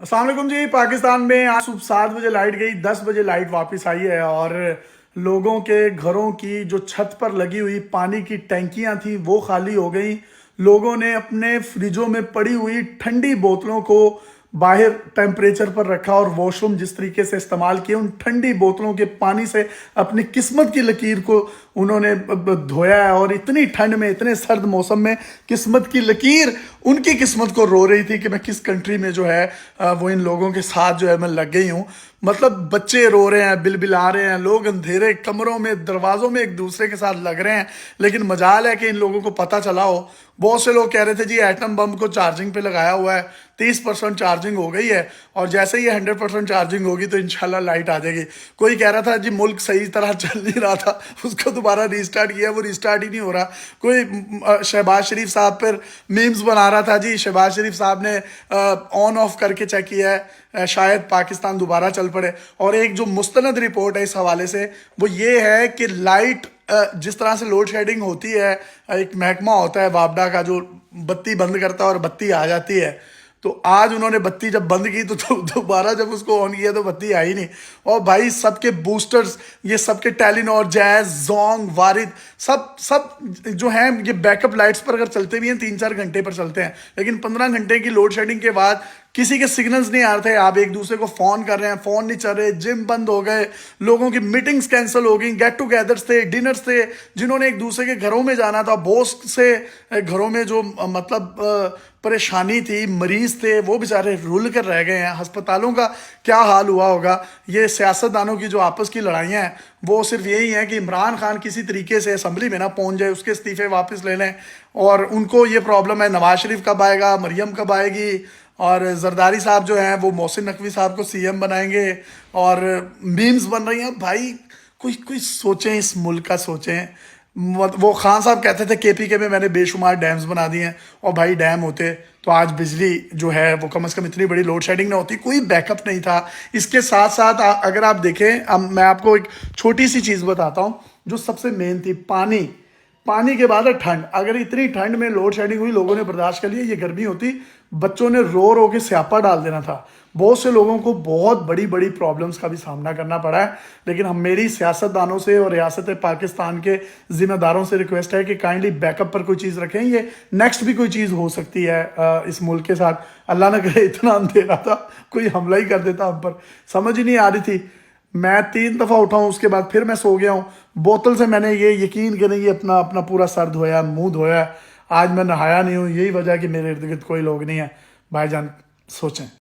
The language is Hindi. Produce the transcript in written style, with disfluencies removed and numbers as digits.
अस्सलाम वालेकुम जी। पाकिस्तान में आज सुबह 7 बजे लाइट गई, 10 बजे लाइट वापस आई है और लोगों के घरों की जो छत पर लगी हुई पानी की टैंकियां थी वो खाली हो गई। लोगों ने अपने फ्रिजों में पड़ी हुई ठंडी बोतलों को बाहर टेम्परेचर पर रखा और वॉशरूम जिस तरीके से इस्तेमाल किए, उन ठंडी बोतलों के पानी से अपनी किस्मत की लकीर को उन्होंने धोया है। और इतनी ठंड में, इतने सर्द मौसम में किस्मत की लकीर उनकी किस्मत को रो रही थी कि मैं किस कंट्री में जो है वो इन लोगों के साथ जो है मैं लग गई हूँ। मतलब बच्चे रो रहे हैं, बिलबिला रहे हैं, लोग अंधेरे कमरों में, दरवाजों में एक दूसरे के साथ लग रहे हैं। लेकिन मजाल है कि इन लोगों को पता चला हो। बहुत से लोग कह रहे थे जी एटम बम को चार्जिंग पे लगाया हुआ है, 30% चार्जिंग हो गई है और जैसे ही 100% चार्जिंग होगी तो इंशाल्लाह लाइट आ जाएगी। कोई कह रहा था जी मुल्क सही तरह चल नहीं रहा था, उसको दोबारा रीस्टार्ट किया, वो रीस्टार्ट ही नहीं हो रहा। कोई शहबाज शरीफ साहब पर मीम्स बना रहा था जी, शहबाज शरीफ साहब ने ऑन ऑफ करके चेक किया है, शायद पाकिस्तान दोबारा चल पड़े। और एक जो मुस्तनद रिपोर्ट है इस हवाले से वो ये है कि लाइट जिस तरह से लोड शेडिंग होती है, एक महकमा होता है वापडा का जो बत्ती बंद करता है और बत्ती आ जाती है। तो आज उन्होंने बत्ती जब बंद की तो दोबारा जब उसको ऑन किया तो बत्ती आई नहीं। और भाई सबके बूस्टर्स, ये सबके टेलीनॉर, जैज, जोंग, वारिद, सब सब जो हैं ये बैकअप लाइट्स पर अगर चलते भी हैं 3-4 घंटे पर चलते हैं, लेकिन 15 घंटे की लोड शेडिंग के बाद किसी के सिग्नल्स नहीं आ रहे थे। आप एक दूसरे को फोन कर रहे हैं, फोन नहीं चल रहे, जिम बंद हो गए, लोगों की मीटिंग्स कैंसिल हो गई, गेट टुगेदर्स थे, डिनर्स थे, जिन्होंने एक दूसरे के घरों में जाना था, बॉस से घरों में जो मतलब परेशानी थी, मरीज थे, वो बेचारे रुल कर रह गए हैं। अस्पतालों का क्या हाल हुआ होगा। ये सियासतदानों की जो आपस की लड़ाइयाँ हैं वो सिर्फ यही है कि इमरान खान किसी तरीके से असम्बली में ना पहुंच जाए, उसके इस्तीफे वापस ले लें। और उनको ये प्रॉब्लम है नवाज शरीफ कब आएगा, मरियम कब आएगी, और जरदारी साहब जो हैं वो मोहसिन नकवी साहब को सीएम बनाएंगे और मीम्स बन रही हैं। भाई कोई कोई सोचें, इस मुल्क का सोचें। वो खान साहब कहते थे केपीके में मैंने बेशुमार डैम्स बना दिए हैं, और भाई डैम होते तो आज बिजली जो है वो कम से कम इतनी बड़ी लोड शेडिंग ना होती, कोई बैकअप नहीं था। इसके साथ साथ अगर आप देखें, अब मैं आपको एक छोटी सी चीज़ बताता हूँ जो सबसे मेन थी, पानी। पानी के बाद है ठंड। अगर इतनी ठंड में लोड शेडिंग हुई, लोगों ने बर्दाश्त कर लिया, ये गर्मी होती बच्चों ने रो रो के स्यापा डाल देना था। बहुत से लोगों को बहुत बड़ी बड़ी प्रॉब्लम्स का भी सामना करना पड़ा है। लेकिन हम मेरी सियासतदानों से और रियासत पाकिस्तान के जिम्मेदारों से रिक्वेस्ट है कि काइंडली बैकअप पर कोई चीज़ रखें। ये नेक्स्ट भी कोई चीज़ हो सकती है इस मुल्क के साथ। अल्लाह न करे इतना अंधेरा था, कोई हमला ही कर देता हम पर, समझ ही नहीं आ रही थी। मैं 3 दफ़ा उठा हूँ, उसके बाद फिर मैं सो गया हूँ। बोतल से मैंने ये यकीन करें ये अपना अपना पूरा सर धोया, मुंह धोया। आज मैं नहाया नहीं हूँ, यही वजह है कि मेरे इर्द गिर्द कोई लोग नहीं है। भाईजान सोचें।